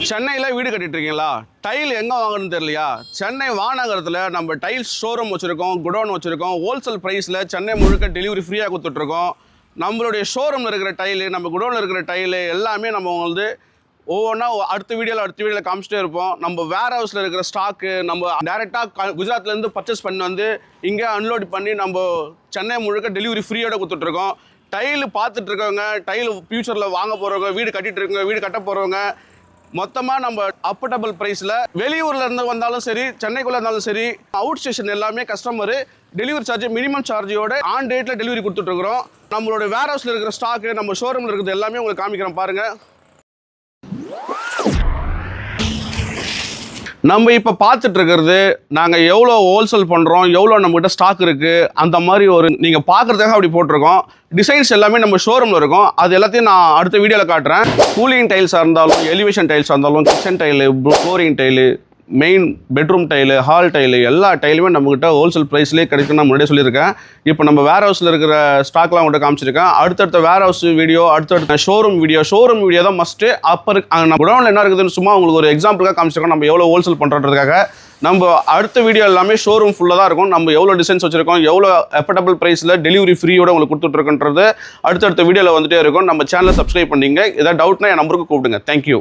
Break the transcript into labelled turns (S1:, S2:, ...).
S1: சென்னையில் வீடு கட்டிட்டு இருக்கீங்களா? டைல் எங்கே வாங்கணும்னு தெரியலையா? சென்னை வானகரத்தில் நம்ம டைல்ஸ் ஷோரூம் வச்சுருக்கோம், குடோன் வச்சுருக்கோம். ஹோல்சேல் ப்ரைஸில் சென்னை முழுக்க டெலிவரி ஃப்ரீயாக கொடுத்துட்ருக்கோம். நம்மளுடைய ஷோரூமில் இருக்கிற டைலு, நம்ம குடோனில் இருக்கிற டைலு எல்லாமே நம்ம வந்து ஒவ்வொன்றா அடுத்த வீடியோவில் காமிச்சிட்டே இருப்போம். நம்ம வேர் ஹவுஸில் இருக்கிற ஸ்டாக்கு நம்ம டேரெக்டாக குஜராத்லேருந்து பர்ச்சேஸ் பண்ணி வந்து இங்கே அன்லோட் பண்ணி நம்ம சென்னை முழுக்க டெலிவரி ஃப்ரீயோட கொடுத்துட்ருக்கோம். டைலு பார்த்துட்டு இருக்கவங்க, டைலு ஃப்யூச்சரில் வாங்க போகிறவங்க, வீடு கட்டிகிட்டு இருக்கவங்க, வீடு கட்ட போகிறவங்க மொத்தமாக நம்ம அஃபோர்டபுள் ப்ரைஸில் வெளியூரில் இருந்து வந்தாலும் சரி, சென்னைக்குள்ளே இருந்தாலும் சரி, அவுட் ஸ்டேஷன் எல்லாமே கஸ்டமரு டெலிவரி சார்ஜ் மினிமம் சார்ஜோட ஆன் டேட்டில் டெலிவரி கொடுத்துட்ருக்குறோம். நம்மளோட வேர் ஹவுஸில் இருக்கிற ஸ்டாக்கு, நம்ம ஷோரூமில் இருக்கிறது எல்லாமே உங்களுக்கு காமிக்கிறோம் பாருங்கள். நம்ம இப்போ பார்த்துட்டு இருக்கிறது நாங்கள் எவ்வளோ ஹோல்சேல் பண்ணுறோம், எவ்வளோ நம்மகிட்ட ஸ்டாக் இருக்குது, அந்த மாதிரி ஒரு நீங்கள் பார்க்குறதுக்காக அப்படி போட்டிருக்கோம். டிசைன்ஸ் எல்லாமே நம்ம ஷோரூமில் இருக்கும். அது எல்லாத்தையும் நான் அடுத்த வீடியோவில் காட்டுறேன். கூலிங் டைல்ஸாக இருந்தாலும், எலிவேஷன் டைல்ஸாக இருந்தாலும், kitchen tile, flooring tile, main bedroom tile, hall tile, எல்லா டைலுமே நம்மகிட்ட ஹோல்சேல் ப்ரைஸ்லேயே கிடைக்கும். நான் முன்னாடியே சொல்லியிருக்கேன். இப்போ நம்ம வேர் ஹவுஸில் இருக்கிற ஸ்டாக்லாம் உங்கள்கிட்ட காமிச்சிருக்கேன். அடுத்தடுத்த வேர் ஹவுஸ் வீடியோ, அடுத்தடுத்த ஷோரூம் வீடியோ தான் மஸ்ட்டு. அப்போ நம்ம குடோனில் என்ன இருக்குதுன்னு சும்மா உங்களுக்கு ஒரு எக்ஸாம்பிளுக்காக காமிச்சிருக்கோம். நம்ம எவ்வளோ ஹோல்சேல் பண்ணுறதுக்காக. நம்ம அடுத்த வீடியோ எல்லாமே ஷோரூம் ஃபுல்லாக தான் இருக்கும். நம்ம எவ்வளோ டிசைன்ஸ் வச்சுருக்கோம், எவ்வளோ அஃபோர்டபுள் ப்ரைஸில் டெலிவரி ஃப்ரீயோட உங்களுக்கு கொடுத்துட்ருக்குன்றது அடுத்தடுத்த வீடியோவில் வந்துகிட்டே இருக்கும். நம்ம சேனலை சப்ஸ்கிரைப் பண்ணிங்க. ஏதாவது டவுட்னா என் நம்பருக்கு கூப்பிடுங்க. தேங்க்யூ.